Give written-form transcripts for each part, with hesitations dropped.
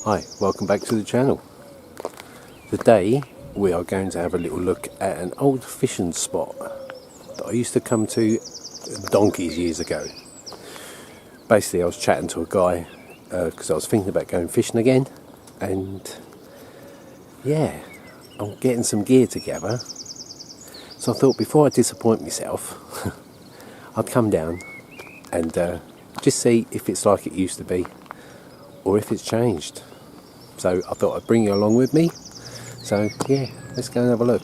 Hi, welcome back to the channel. Today we are going to have a little look at an old fishing spot that I used to come to donkeys years ago. Basically I was chatting to a guy because I was thinking about going fishing again, and yeah, I'm getting some gear together, so I thought before I disappoint myself I'd come down and just see if it's like it used to be or if it's changed. So I thought I'd bring you along with me. So yeah, let's go and have a look.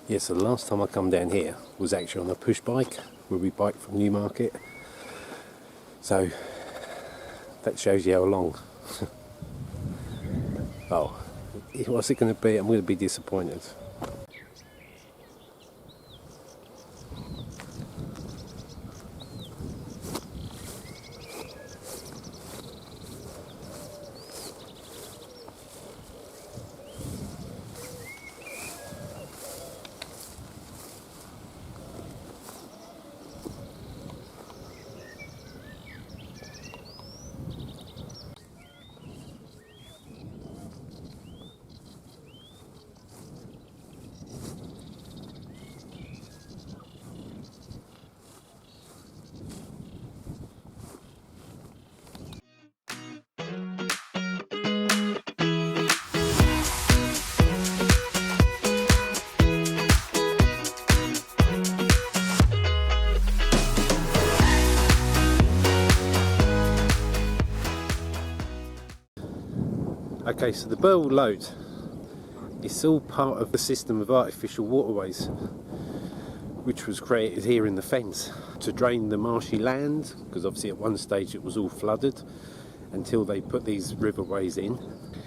Yeah, so the last time I come down here was actually on a push bike where we biked from Newmarket. So that shows you how long. Oh, what's it going to be? I'm going to be disappointed. Okay, so the Burwell Load is all part of the system of artificial waterways which was created here in the Fens to drain the marshy land, because obviously at one stage it was all flooded until they put these riverways in.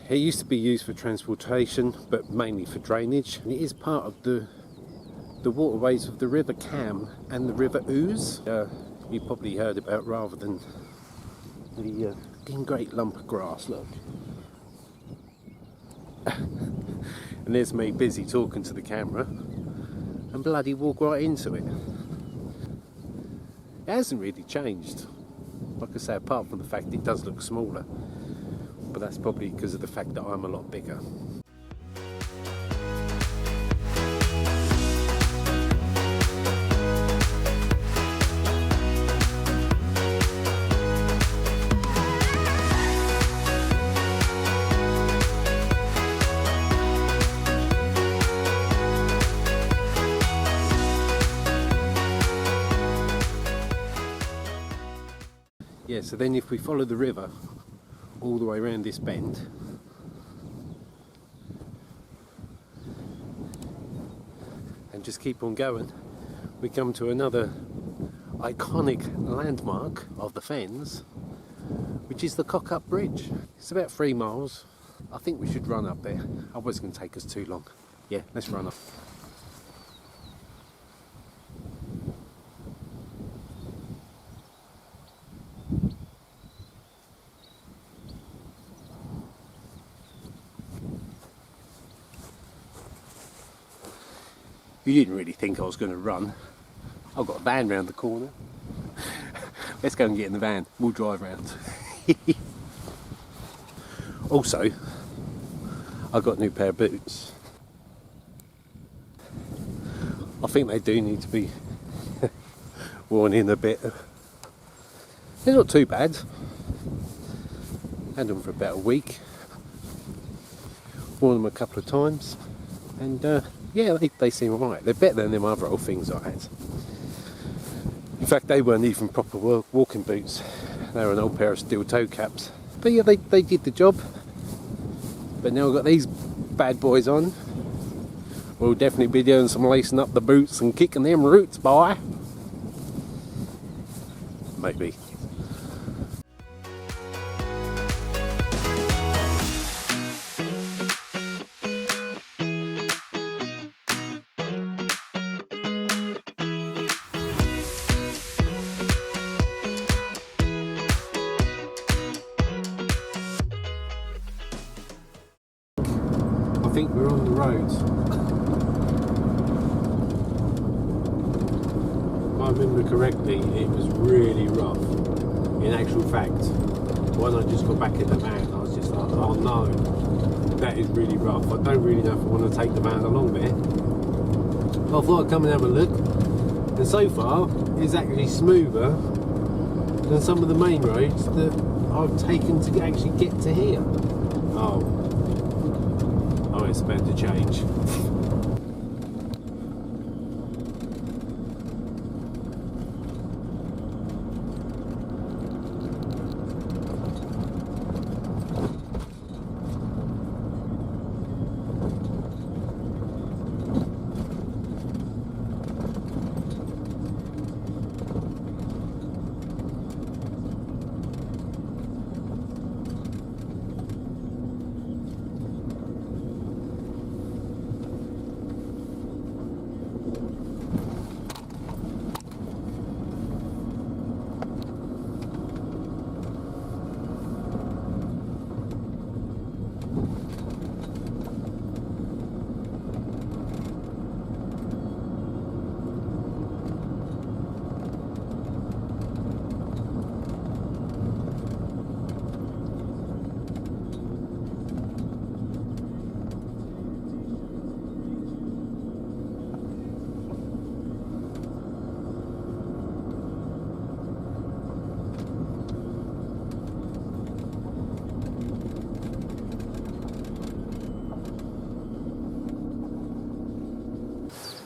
It used to be used for transportation but mainly for drainage, and it is part of the waterways of the River Cam and the River Ouse. You probably heard about, rather than the great lump of grass, look. And there's me busy talking to the camera and bloody walk right into it. It hasn't really changed, like I say, apart from the fact it does look smaller, but that's probably because of the fact that I'm a lot bigger. Yeah, so then if we follow the river all the way around this bend, and just keep on going, we come to another iconic landmark of the Fens, which is the Cock-Up Bridge. It's about 3 miles. I think we should run up there, otherwise it's going to take us too long. Yeah, let's run up. You didn't really think I was going to run. I've got a van round the corner. Let's go and get in the van. We'll drive round. Also, I've got a new pair of boots. I think they do need to be worn in a bit. They're not too bad. Had them for about a week. Worn them a couple of times. And yeah, they seem alright. They're better than them other old things I had. In fact, they weren't even proper walking boots. They were an old pair of steel toe caps. But yeah, they did the job. But now I've got these bad boys on. We'll definitely be doing some lacing up the boots and kicking them roots, boy. Maybe. I think we're on the road. If I remember correctly, it was really rough. In actual fact, when I just got back in the van, I was just like, Oh no, that is really rough. I don't really know if I want to take the van along there. But I thought I'd come and have a look. And so far, it's actually smoother than some of the main roads that I've taken to actually get to here. Oh, it's about to change.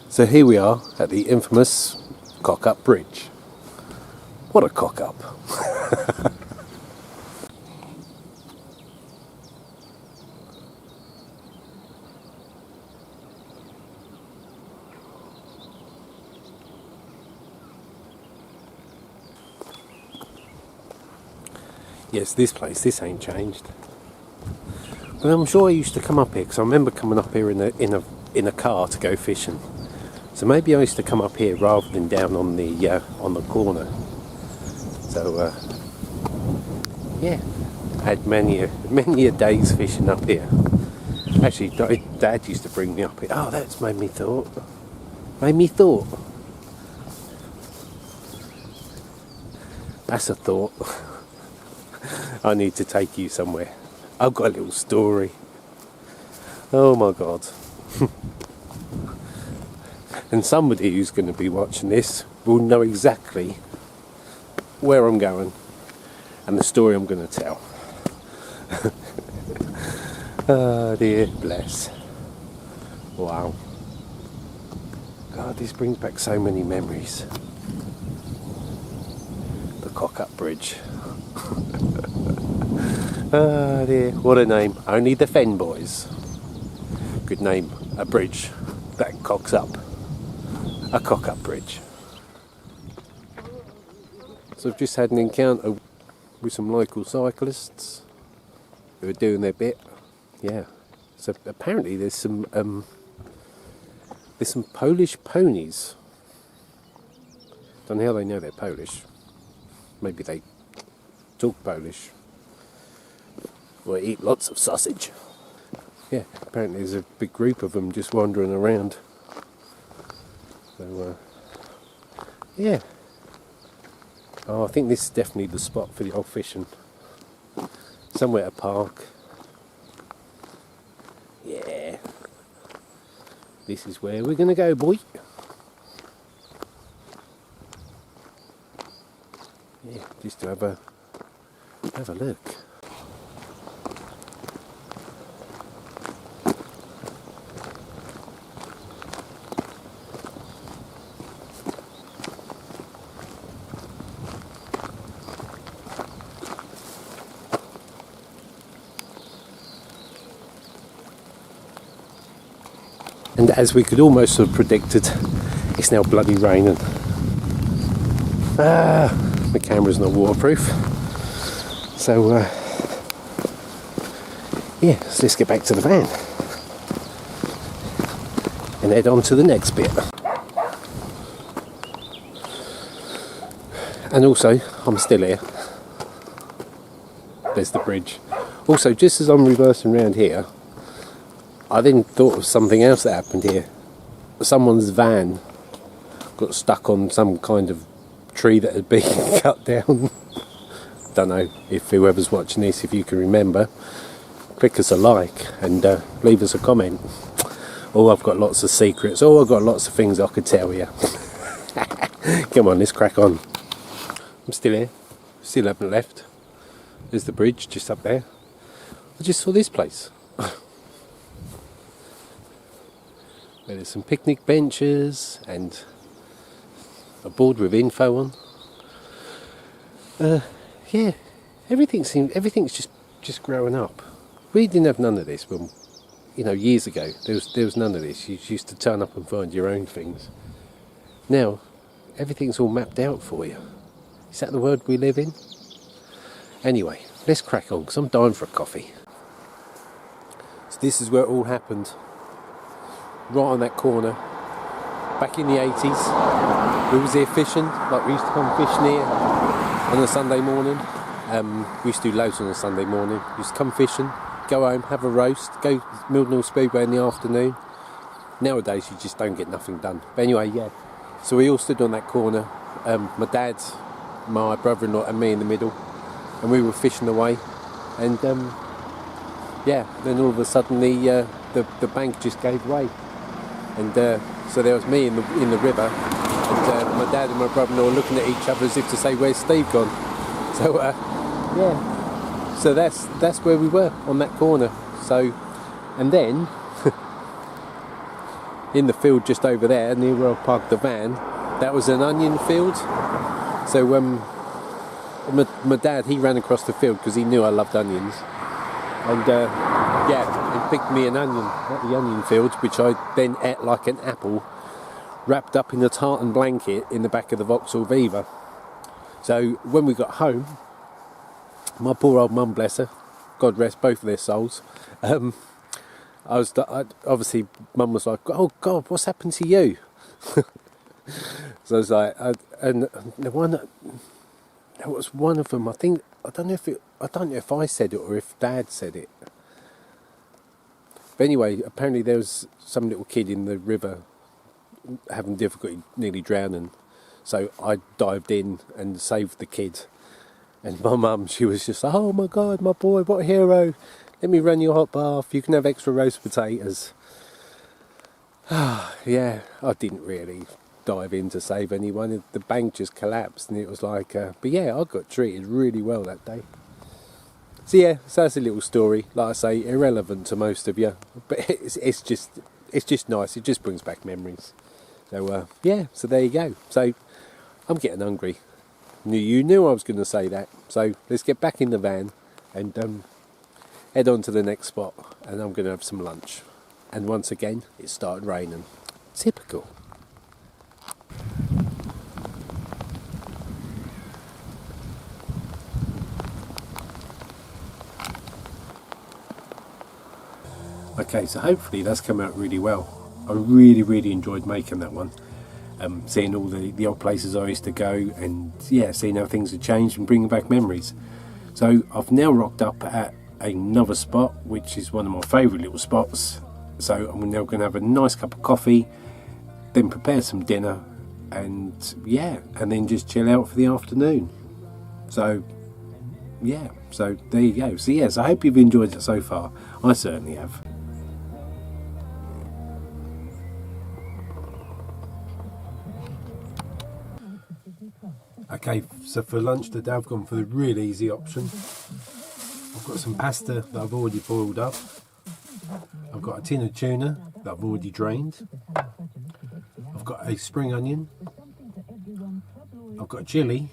So here we are at the infamous Cock-Up Bridge. What a cock-up. Yes, this ain't changed. But I'm sure I used to come up here because I remember coming up here in a car to go fishing. So maybe I used to come up here rather than down on the corner. So yeah, I had many a days fishing up here. Actually, Dad used to bring me up here. Oh, that's made me thought. That's a thought. I need to take you somewhere. I've got a little story. Oh my God. And somebody who's going to be watching this will know exactly where I'm going and the story I'm going to tell. Oh dear, bless. Wow. God, this brings back so many memories. The Cock-Up Bridge. Oh dear, what a name. Only the Fen boys could name a bridge that cocks up. A Cock-Up Bridge. So I've just had an encounter with some local cyclists who are doing their bit. Yeah. So apparently there's some Polish ponies. Don't know how they know they're Polish. Maybe they talk Polish. Or eat lots of sausage. Yeah, apparently there's a big group of them just wandering around. So, yeah. Oh, I think this is definitely the spot for the old fishing. Somewhere at a park. Yeah. This is where we're going to go, boy. Yeah, just to have a look. And as we could almost have predicted, it's now bloody raining. My camera's not waterproof. So, yeah, so let's get back to the van. And head on to the next bit. And also, I'm still here. There's the bridge. Also, just as I'm reversing around here, I then thought of something else that happened here. Someone's van got stuck on some kind of tree that had been cut down. Don't know if whoever's watching this, if you can remember. click us a like and leave us a comment. Oh, I've got lots of secrets. Oh, I've got lots of things I could tell you. Come on, let's crack on. I'm still here. Still haven't left. There's the bridge just up there. I just saw this place. There's some picnic benches and a board with info on. Yeah, everything's just growing up. We didn't have none of this when, years ago. There was none of this. You used to turn up and find your own things. Now, everything's all mapped out for you. Is that the world we live in? Anyway, let's crack on because I'm dying for a coffee. So this is where it all happened. Right on that corner. Back in the 80s, we was here fishing. Like we used to come fishing here on a Sunday morning. We used to do loads on a Sunday morning. We used to come fishing, go home, have a roast, go Mildenhall Speedway in the afternoon. Nowadays you just don't get nothing done. But anyway, yeah. So we all stood on that corner. My dad, my brother-in-law and me in the middle. And we were fishing away. And then all of a sudden the bank just gave way. And so there was me in the river, and my dad and my brother-in-law looking at each other as if to say, "Where's Steve gone?" So so that's where we were, on that corner. So, and then in the field just over there, near where I parked the van, that was an onion field. So my dad, he ran across the field because he knew I loved onions, and he picked me an onion at the onion field, which I then ate like an apple, wrapped up in a tartan blanket in the back of the Vauxhall Viva. So when we got home, my poor old mum, bless her, God rest both of their souls, obviously mum was like, "Oh God, what's happened to you?" So I was like, and the one that was one of them. I don't know if I said it or if Dad said it. But anyway, apparently there was some little kid in the river having difficulty, nearly drowning. So I dived in and saved the kid. And my mum, she was just like, "Oh my God, my boy, what a hero. Let me run your hot bath. You can have extra roast potatoes." Yeah, I didn't really dive in to save anyone. The bank just collapsed and it was like, but yeah, I got treated really well that day. So yeah, so that's a little story. Like I say, irrelevant to most of you, but it's just nice. It just brings back memories. So so there you go. So I'm getting hungry. You knew I was going to say that. So let's get back in the van and head on to the next spot. And I'm going to have some lunch. And once again, it started raining. Typical. Okay, so hopefully that's come out really well. I really enjoyed making that one. Seeing all the old places I used to go, and yeah, seeing how things have changed and bringing back memories. So I've now rocked up at another spot, which is one of my favourite little spots. So I'm now going to have a nice cup of coffee, then prepare some dinner, and then just chill out for the afternoon. So yeah, so there you go. So yes, I hope you've enjoyed it so far. I certainly have. Okay, so for lunch today I've gone for the real easy option. I've got some pasta that I've already boiled up. I've got a tin of tuna that I've already drained. I've got a spring onion. I've got a chilli.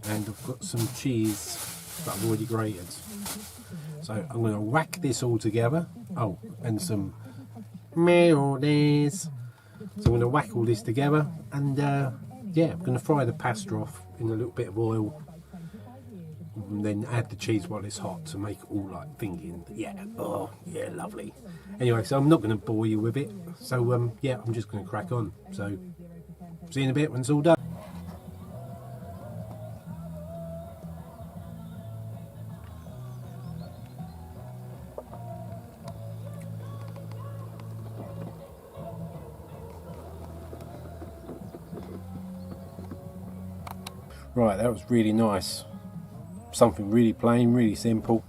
And I've got some cheese that I've already grated. So I'm going to whack this all together. Oh, and some mayonnaise. So I'm going to whack all this together and I'm going to fry the pasta off in a little bit of oil and then add the cheese while it's hot to make it all like thinking, lovely. Anyway, so I'm not going to bore you with it. So I'm just going to crack on. So see you in a bit when it's all done. Right, that was really nice. Something really plain, really simple.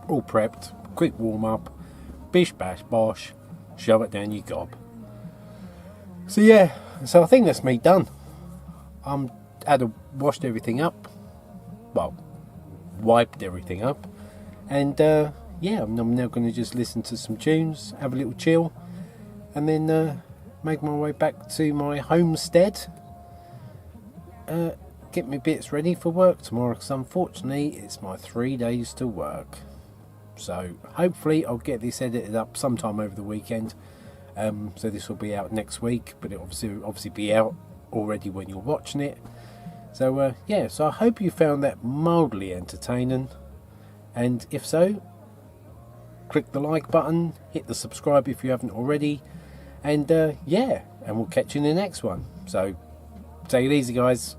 all prepped, quick warm up, bish bash bosh, shove it down your gob. So yeah, so I think that's me done. Had washed everything up, well, wiped everything up, and yeah, I'm now going to just listen to some tunes, have a little chill, and then make my way back to my homestead. Get my bits ready for work tomorrow, because unfortunately it's my 3 days to work. So hopefully I'll get this edited up sometime over the weekend. So this will be out next week, but it'll obviously be out already when you're watching it. So yeah, so I hope you found that mildly entertaining, and if so, click the like button, hit the subscribe if you haven't already, and yeah, and we'll catch you in the next one. So take it easy, guys.